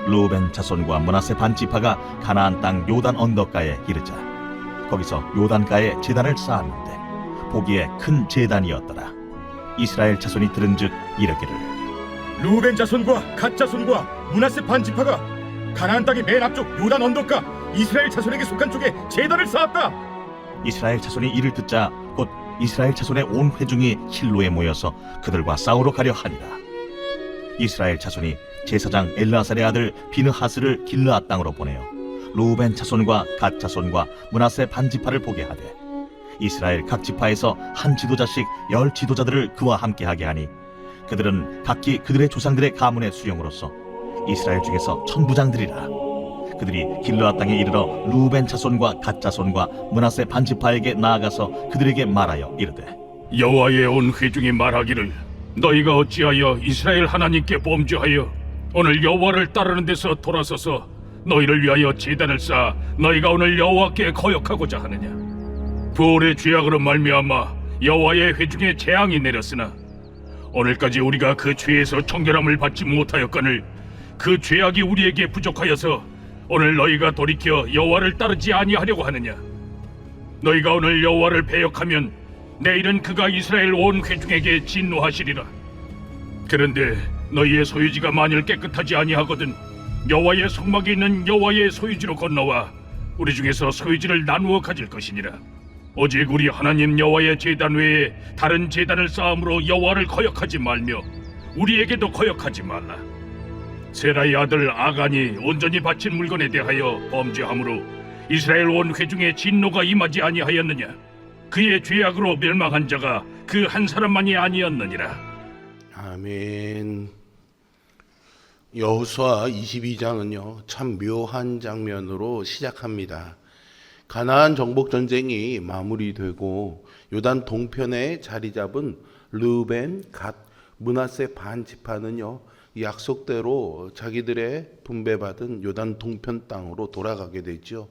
르우벤 자손과 므낫세 반 지파가 가나안 땅 요단 언덕가에 이르자 거기서 요단가에 제단을 쌓았는데 보기에 큰 제단이었더라. 이스라엘 자손이 들은즉 이르기를 루벤 자손과 갓 자손과 므낫세 반 지파가 가나안 땅의 맨 앞쪽 요단 언덕가 이스라엘 자손에게 속한 쪽에 제단을 쌓았다. 이스라엘 자손이 이를 듣자 곧 이스라엘 자손의 온 회중이 실로에 모여서 그들과 싸우러 가려 하니라. 이스라엘 자손이 제사장 엘르아살의 아들 비느하스를 길르앗 땅으로 보내어 르우벤 자손과 갓 자손과 므낫세 반 지파를 보게 하되 이스라엘 각 지파에서 한 지도자씩 10 지도자들을 그와 함께하게 하니 그들은 각기 그들의 조상들의 가문의 수령으로서 이스라엘 중에서 천부장들이라. 그들이 길르앗 땅에 이르러 르우벤 자손과 갓 자손과 므낫세 반 지파에게 나아가서 그들에게 말하여 이르되 여호와의 온 회중이 말하기를 너희가 어찌하여 이스라엘 하나님께 범죄하여 오늘 여호와를 따르는 데서 돌아서서 너희를 위하여 제단을 쌓아 너희가 오늘 여호와께 거역하고자 하느냐. 부올의 죄악으로 말미암아 여호와의 회중에 재앙이 내렸으나 오늘까지 우리가 그 죄에서 청결함을 받지 못하였거늘 그 죄악이 우리에게 부족하여서 오늘 너희가 돌이켜 여호와를 따르지 아니하려고 하느냐. 너희가 오늘 여호와를 배역하면 내일은 그가 이스라엘 온 회중에게 진노하시리라. 그런데 너희의 소유지가 만일 깨끗하지 아니하거든 여호와의 성막에 있는 여호와의 소유지로 건너와 우리 중에서 소유지를 나누어 가질 것이니라. 오직 우리 하나님 여호와의 제단 외에 다른 제단을 쌓음으로 여호와를 거역하지 말며 우리에게도 거역하지 말라. 세라의 아들 아간이 온전히 바친 물건에 대하여 범죄함으로 이스라엘 온 회중에 진노가 임하지 아니하였느냐. 그의 죄악으로 멸망한 자가 그 한 사람만이 아니었느니라. 아멘. 여호수아 22장은요 참 묘한 장면으로 시작합니다. 가나안 정복 전쟁이 마무리되고 요단 동편에 자리 잡은 르우벤, 갓, 므낫세 반 지파는요 약속대로 자기들의 분배받은 요단 동편 땅으로 돌아가게 되죠.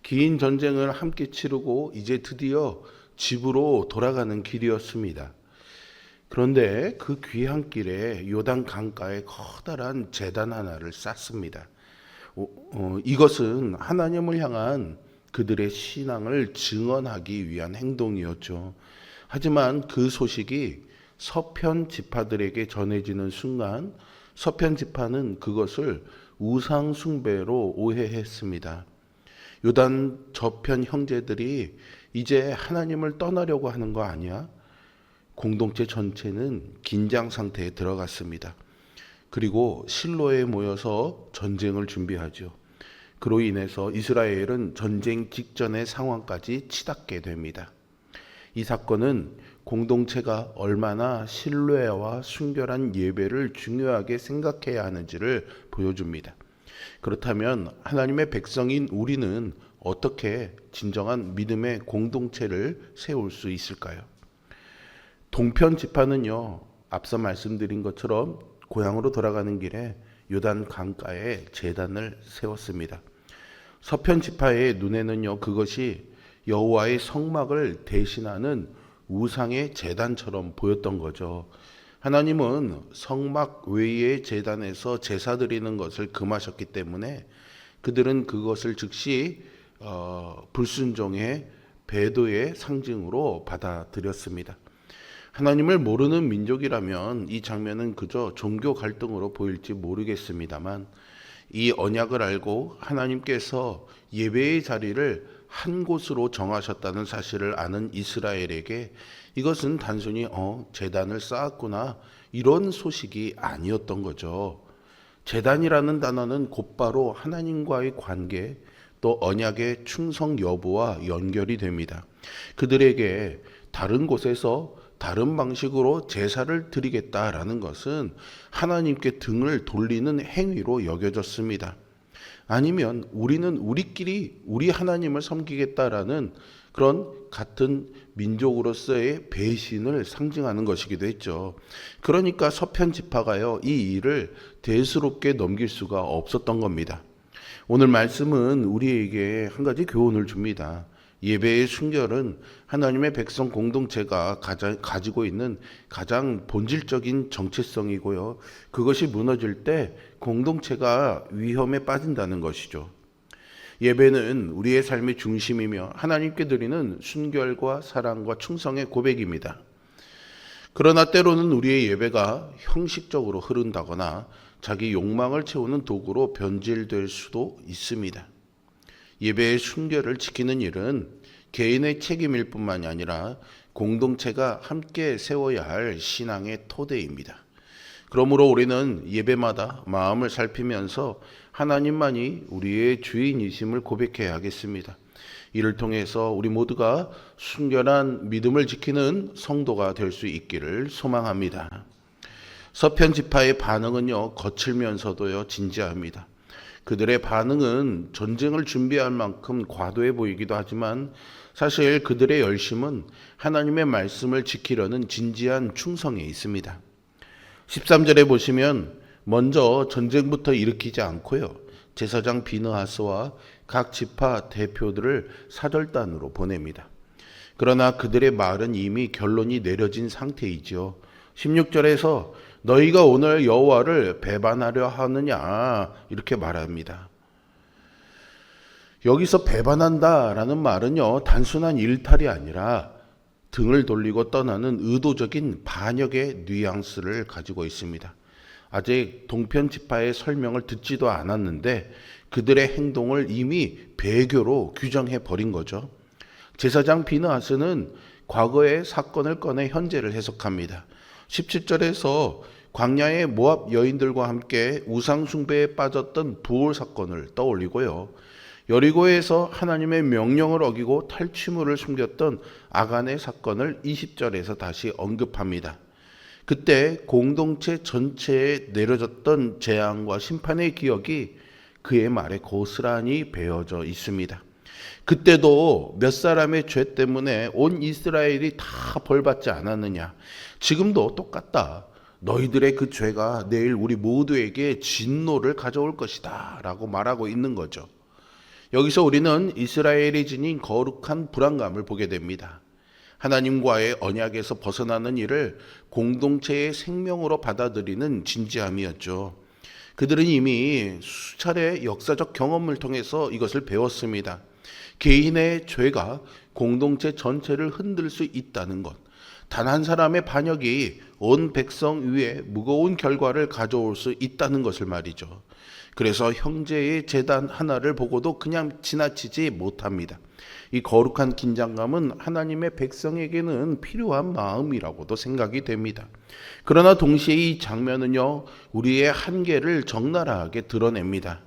긴 전쟁을 함께 치르고 이제 드디어 집으로 돌아가는 길이었습니다. 그런데 그 귀한 길에 요단 강가에 커다란 제단 하나를 쌓습니다. 이것은 하나님을 향한 그들의 신앙을 증언하기 위한 행동이었죠. 하지만 그 소식이 서편 지파들에게 전해지는 순간 서편 지파는 그것을 우상 숭배로 오해했습니다. 요단 저편 형제들이 이제 하나님을 떠나려고 하는 거 아니야? 공동체 전체는 긴장 상태에 들어갔습니다. 그리고 실로에 모여서 전쟁을 준비하죠. 그로 인해서 이스라엘은 전쟁 직전의 상황까지 치닫게 됩니다. 이 사건은 공동체가 얼마나 신뢰와 순결한 예배를 중요하게 생각해야 하는지를 보여줍니다. 그렇다면 하나님의 백성인 우리는 어떻게 진정한 믿음의 공동체를 세울 수 있을까요? 동편 지파는요, 앞서 말씀드린 것처럼 고향으로 돌아가는 길에 요단 강가에 제단을 세웠습니다. 서편 지파의 눈에는요, 그것이 여호와의 성막을 대신하는 우상의 제단처럼 보였던 거죠. 하나님은 성막 외의 제단에서 제사 드리는 것을 금하셨기 때문에 그들은 그것을 즉시 불순종의 배도의 상징으로 받아들였습니다. 하나님을 모르는 민족이라면 이 장면은 그저 종교 갈등으로 보일지 모르겠습니다만 이 언약을 알고 하나님께서 예배의 자리를 한 곳으로 정하셨다는 사실을 아는 이스라엘에게 이것은 단순히 제단을 쌓았구나 이런 소식이 아니었던 거죠. 제단이라는 단어는 곧바로 하나님과의 관계 또 언약의 충성 여부와 연결이 됩니다. 그들에게 다른 곳에서 다른 방식으로 제사를 드리겠다라는 것은 하나님께 등을 돌리는 행위로 여겨졌습니다. 아니면 우리는 우리끼리 우리 하나님을 섬기겠다라는 그런 같은 민족으로서의 배신을 상징하는 것이기도 했죠. 그러니까 서편 지파가요, 이 일을 대수롭게 넘길 수가 없었던 겁니다. 오늘 말씀은 우리에게 한 가지 교훈을 줍니다. 예배의 순결은 하나님의 백성 공동체가 가지고 있는 가장 본질적인 정체성이고요. 그것이 무너질 때 공동체가 위험에 빠진다는 것이죠. 예배는 우리의 삶의 중심이며 하나님께 드리는 순결과 사랑과 충성의 고백입니다. 그러나 때로는 우리의 예배가 형식적으로 흐른다거나 자기 욕망을 채우는 도구로 변질될 수도 있습니다. 예배의 순결을 지키는 일은 개인의 책임일 뿐만이 아니라 공동체가 함께 세워야 할 신앙의 토대입니다. 그러므로 우리는 예배마다 마음을 살피면서 하나님만이 우리의 주인이심을 고백해야 하겠습니다. 이를 통해서 우리 모두가 순결한 믿음을 지키는 성도가 될 수 있기를 소망합니다. 서편 지파의 반응은요, 거칠면서도요, 진지합니다. 그들의 반응은 전쟁을 준비할 만큼 과도해 보이기도 하지만 사실 그들의 열심은 하나님의 말씀을 지키려는 진지한 충성에 있습니다. 13절에 보시면 먼저 전쟁부터 일으키지 않고요, 제사장 비느하스와 각 지파 대표들을 사절단으로 보냅니다. 그러나 그들의 말은 이미 결론이 내려진 상태이지요. 16절에서 너희가 오늘 여호와를 배반하려 하느냐 이렇게 말합니다. 여기서 배반한다라는 말은요, 단순한 일탈이 아니라 등을 돌리고 떠나는 의도적인 반역의 뉘앙스를 가지고 있습니다. 아직 동편 지파의 설명을 듣지도 않았는데 그들의 행동을 이미 배교로 규정해 버린 거죠. 제사장 비느하스는 과거의 사건을 꺼내 현재를 해석합니다. 17절에서 광야의 모압 여인들과 함께 우상 숭배에 빠졌던 부올 사건을 떠올리고요. 여리고에서 하나님의 명령을 어기고 탈취물을 숨겼던 아간의 사건을 20절에서 다시 언급합니다. 그때 공동체 전체에 내려졌던 재앙과 심판의 기억이 그의 말에 고스란히 배어져 있습니다. 그때도 몇 사람의 죄 때문에 온 이스라엘이 다 벌받지 않았느냐. 지금도 똑같다. 너희들의 그 죄가 내일 우리 모두에게 진노를 가져올 것이다 라고 말하고 있는 거죠. 여기서 우리는 이스라엘이 지닌 거룩한 불안감을 보게 됩니다. 하나님과의 언약에서 벗어나는 일을 공동체의 생명으로 받아들이는 진지함이었죠. 그들은 이미 수차례 역사적 경험을 통해서 이것을 배웠습니다. 개인의 죄가 공동체 전체를 흔들 수 있다는 것, 단 한 사람의 반역이 온 백성 위에 무거운 결과를 가져올 수 있다는 것을 말이죠. 그래서 형제의 재단 하나를 보고도 그냥 지나치지 못합니다. 이 거룩한 긴장감은 하나님의 백성에게는 필요한 마음이라고도 생각이 됩니다. 그러나 동시에 이 장면은요, 우리의 한계를 적나라하게 드러냅니다.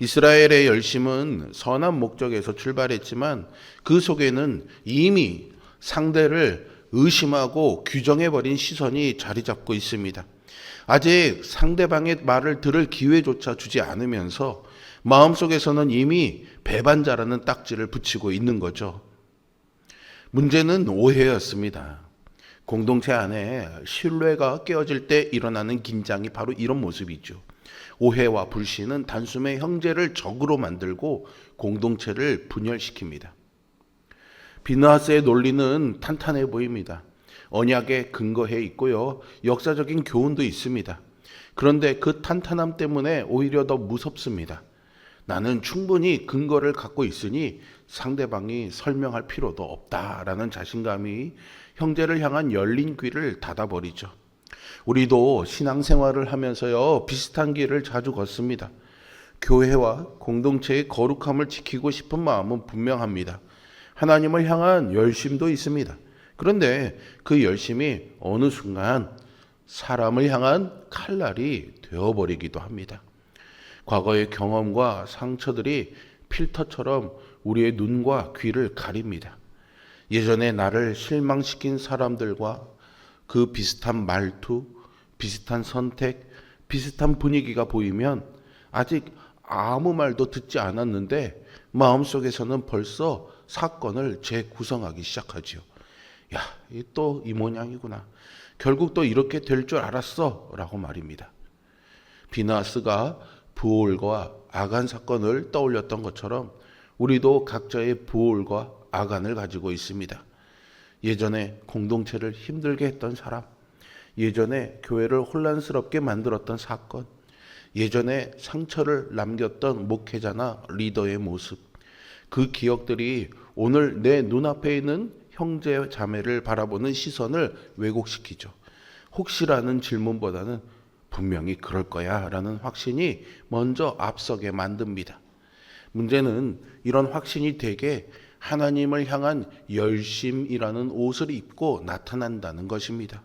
이스라엘의 열심은 선한 목적에서 출발했지만 그 속에는 이미 상대를 의심하고 규정해버린 시선이 자리 잡고 있습니다. 아직 상대방의 말을 들을 기회조차 주지 않으면서 마음속에서는 이미 배반자라는 딱지를 붙이고 있는 거죠. 문제는 오해였습니다. 공동체 안에 신뢰가 깨어질 때 일어나는 긴장이 바로 이런 모습이죠. 오해와 불신은 단숨에 형제를 적으로 만들고 공동체를 분열시킵니다. 비느하스의 논리는 탄탄해 보입니다. 언약에 근거해 있고요. 역사적인 교훈도 있습니다. 그런데 그 탄탄함 때문에 오히려 더 무섭습니다. 나는 충분히 근거를 갖고 있으니 상대방이 설명할 필요도 없다라는 자신감이 형제를 향한 열린 귀를 닫아버리죠. 우리도 신앙생활을 하면서요, 비슷한 길을 자주 걷습니다. 교회와 공동체의 거룩함을 지키고 싶은 마음은 분명합니다. 하나님을 향한 열심도 있습니다. 그런데 그 열심이 어느 순간 사람을 향한 칼날이 되어버리기도 합니다. 과거의 경험과 상처들이 필터처럼 우리의 눈과 귀를 가립니다. 예전에 나를 실망시킨 사람들과 그 비슷한 말투, 비슷한 선택, 비슷한 분위기가 보이면 아직 아무 말도 듣지 않았는데 마음속에서는 벌써 사건을 재구성하기 시작하지요. 야, 또 이 모양이구나. 결국 또 이렇게 될 줄 알았어 라고 말입니다. 비느하스가 부올과 아간 사건을 떠올렸던 것처럼 우리도 각자의 부올과 아간을 가지고 있습니다. 예전에 공동체를 힘들게 했던 사람, 예전에 교회를 혼란스럽게 만들었던 사건, 예전에 상처를 남겼던 목회자나 리더의 모습, 그 기억들이 오늘 내 눈앞에 있는 형제 자매를 바라보는 시선을 왜곡시키죠. 혹시라는 질문보다는 분명히 그럴 거야 라는 확신이 먼저 앞서게 만듭니다. 문제는 이런 확신이 대개 하나님을 향한 열심이라는 옷을 입고 나타난다는 것입니다.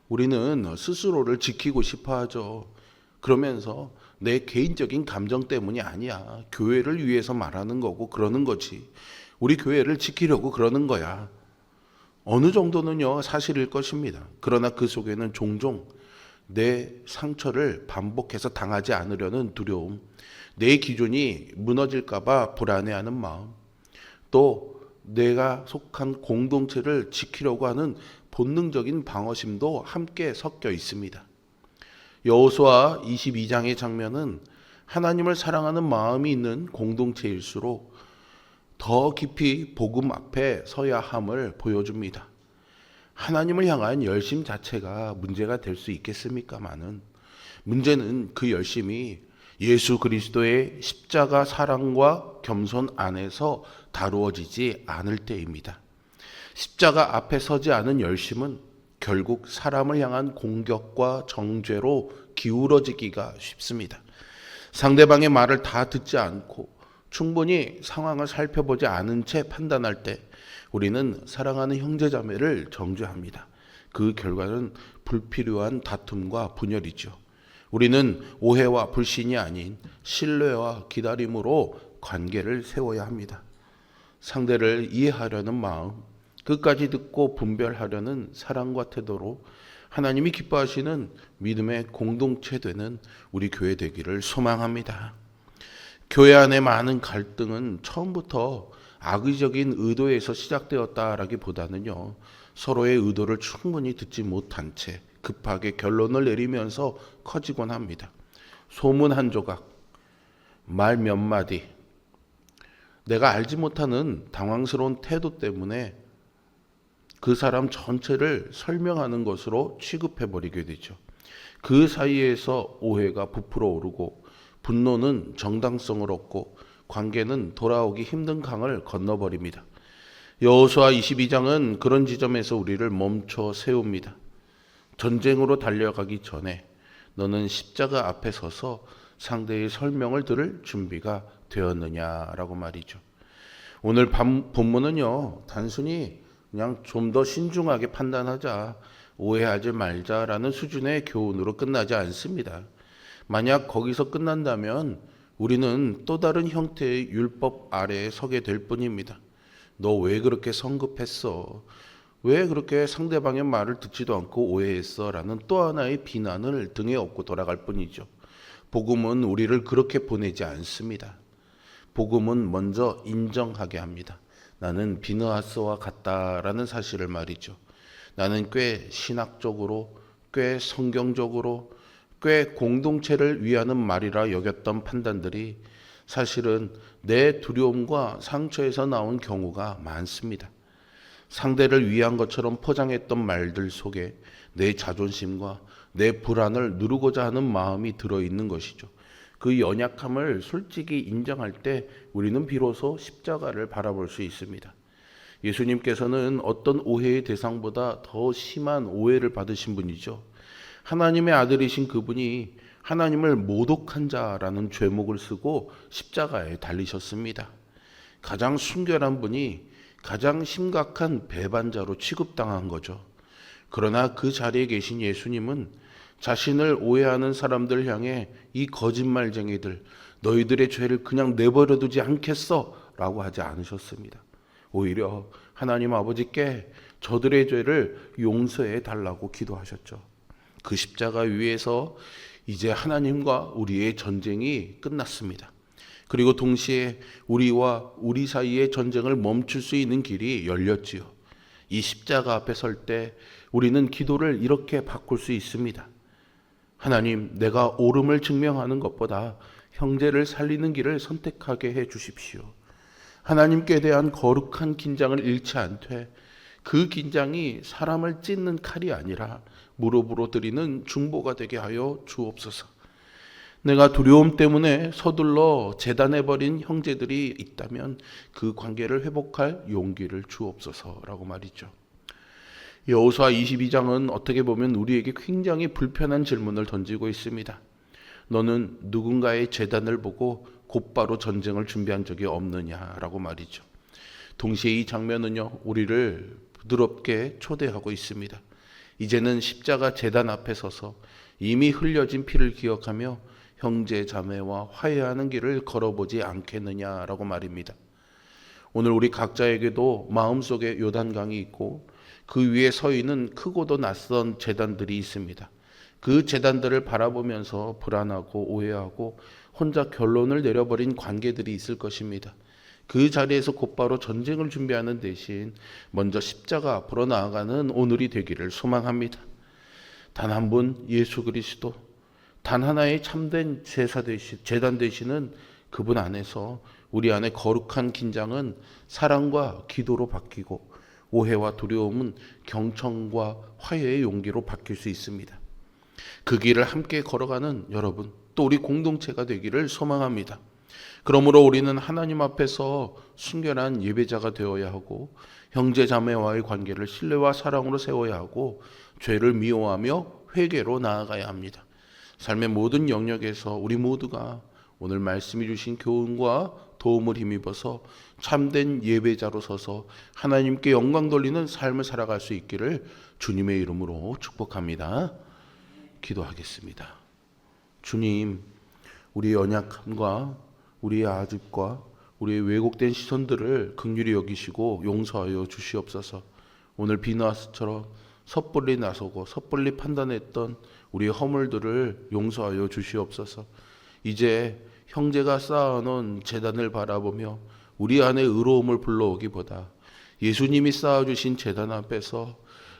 우리는 스스로를 지키고 싶어 하죠. 그러면서 내 개인적인 감정 때문이 아니야. 교회를 위해서 말하는 거고 그러는 거지. 우리 교회를 지키려고 그러는 거야. 어느 정도는요, 사실일 것입니다. 그러나 그 속에는 종종 내 상처를 반복해서 당하지 않으려는 두려움, 내 기준이 무너질까봐 불안해하는 마음, 또 내가 속한 공동체를 지키려고 하는 본능적인 방어심도 함께 섞여 있습니다. 여호수아 22장의 장면은 하나님을 사랑하는 마음이 있는 공동체일수록 더 깊이 복음 앞에 서야 함을 보여줍니다. 하나님을 향한 열심 자체가 문제가 될 수 있겠습니까마는 문제는 그 열심이 예수 그리스도의 십자가 사랑과 겸손 안에서 다루어지지 않을 때입니다. 십자가 앞에 서지 않은 열심은 결국 사람을 향한 공격과 정죄로 기울어지기가 쉽습니다. 상대방의 말을 다 듣지 않고 충분히 상황을 살펴보지 않은 채 판단할 때 우리는 사랑하는 형제자매를 정죄합니다. 그 결과는 불필요한 다툼과 분열이죠. 우리는 오해와 불신이 아닌 신뢰와 기다림으로 관계를 세워야 합니다. 상대를 이해하려는 마음, 끝까지 듣고 분별하려는 사랑과 태도로 하나님이 기뻐하시는 믿음의 공동체 되는 우리 교회 되기를 소망합니다. 교회 안의 많은 갈등은 처음부터 악의적인 의도에서 시작되었다라기보다는요, 서로의 의도를 충분히 듣지 못한 채 급하게 결론을 내리면서 커지곤 합니다. 소문 한 조각, 말 몇 마디, 내가 알지 못하는 당황스러운 태도 때문에 그 사람 전체를 설명하는 것으로 취급해버리게 되죠. 그 사이에서 오해가 부풀어 오르고 분노는 정당성을 얻고 관계는 돌아오기 힘든 강을 건너버립니다. 여호수아 22장은 그런 지점에서 우리를 멈춰 세웁니다. 전쟁으로 달려가기 전에 너는 십자가 앞에 서서 상대의 설명을 들을 준비가 되었느냐라고 말이죠. 오늘 본문은요, 단순히 그냥 좀 더 신중하게 판단하자, 오해하지 말자라는 수준의 교훈으로 끝나지 않습니다. 만약 거기서 끝난다면 우리는 또 다른 형태의 율법 아래에 서게 될 뿐입니다. 너 왜 그렇게 성급했어? 왜 그렇게 상대방의 말을 듣지도 않고 오해했어? 라는 또 하나의 비난을 등에 업고 돌아갈 뿐이죠. 복음은 우리를 그렇게 보내지 않습니다. 복음은 먼저 인정하게 합니다. 나는 비느하스와 같다라는 사실을 말이죠. 나는 꽤 신학적으로, 꽤 성경적으로, 꽤 공동체를 위하는 말이라 여겼던 판단들이 사실은 내 두려움과 상처에서 나온 경우가 많습니다. 상대를 위한 것처럼 포장했던 말들 속에 내 자존심과 내 불안을 누르고자 하는 마음이 들어있는 것이죠. 그 연약함을 솔직히 인정할 때 우리는 비로소 십자가를 바라볼 수 있습니다. 예수님께서는 어떤 오해의 대상보다 더 심한 오해를 받으신 분이죠. 하나님의 아들이신 그분이 하나님을 모독한 자라는 죄목을 쓰고 십자가에 달리셨습니다. 가장 순결한 분이 가장 심각한 배반자로 취급당한 거죠. 그러나 그 자리에 계신 예수님은 자신을 오해하는 사람들 향해 이 거짓말쟁이들, 너희들의 죄를 그냥 내버려 두지 않겠어 라고 하지 않으셨습니다. 오히려 하나님 아버지께 저들의 죄를 용서해 달라고 기도하셨죠. 그 십자가 위에서 이제 하나님과 우리의 전쟁이 끝났습니다. 그리고 동시에 우리와 우리 사이의 전쟁을 멈출 수 있는 길이 열렸지요. 이 십자가 앞에 설 때 우리는 기도를 이렇게 바꿀 수 있습니다. 하나님, 내가 옳음을 증명하는 것보다 형제를 살리는 길을 선택하게 해 주십시오. 하나님께 대한 거룩한 긴장을 잃지 않되 그 긴장이 사람을 찢는 칼이 아니라 무릎으로 드리는 중보가 되게 하여 주옵소서. 내가 두려움 때문에 서둘러 재단해버린 형제들이 있다면 그 관계를 회복할 용기를 주옵소서라고 말이죠. 여호수아 22장은 어떻게 보면 우리에게 굉장히 불편한 질문을 던지고 있습니다. 너는 누군가의 재단을 보고 곧바로 전쟁을 준비한 적이 없느냐라고 말이죠. 동시에 이 장면은요, 우리를 부드럽게 초대하고 있습니다. 이제는 십자가 재단 앞에 서서 이미 흘려진 피를 기억하며 형제 자매와 화해하는 길을 걸어보지 않겠느냐라고 말입니다. 오늘 우리 각자에게도 마음속에 요단강이 있고 그 위에 서 있는 크고도 낯선 재단들이 있습니다. 그 재단들을 바라보면서 불안하고 오해하고 혼자 결론을 내려버린 관계들이 있을 것입니다. 그 자리에서 곧바로 전쟁을 준비하는 대신 먼저 십자가 앞으로 나아가는 오늘이 되기를 소망합니다. 단 한 분 예수 그리스도, 단 하나의 참된 재단 되시는 그분 안에서 우리 안에 거룩한 긴장은 사랑과 기도로 바뀌고 오해와 두려움은 경청과 화해의 용기로 바뀔 수 있습니다. 그 길을 함께 걸어가는 여러분, 또 우리 공동체가 되기를 소망합니다. 그러므로 우리는 하나님 앞에서 순결한 예배자가 되어야 하고 형제 자매와의 관계를 신뢰와 사랑으로 세워야 하고 죄를 미워하며 회개로 나아가야 합니다. 삶의 모든 영역에서 우리 모두가 오늘 말씀해 주신 교훈과 도움을 힘입어서 참된 예배자로 서서 하나님께 영광 돌리는 삶을 살아갈 수 있기를 주님의 이름으로 축복합니다. 기도하겠습니다. 주님, 우리의 연약함과 우리의 아집과 우리의 왜곡된 시선들을 긍휼히 여기시고 용서하여 주시옵소서. 오늘 비나스처럼 섣불리 나서고 섣불리 판단했던 우리의 허물들을 용서하여 주시옵소서. 이제 형제가 쌓아놓은 재단을 바라보며 우리 안에 의로움을 불러오기보다 예수님이 쌓아주신 재단 앞에서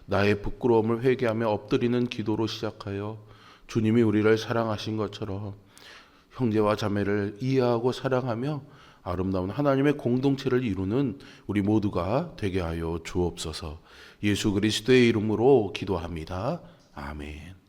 나의 부끄러움을 회개하며 엎드리는 기도로 시작하여 주님이 우리를 사랑하신 것처럼 형제와 자매를 이해하고 사랑하며 아름다운 하나님의 공동체를 이루는 우리 모두가 되게 하여 주옵소서. 예수 그리스도의 이름으로 기도합니다. 아멘.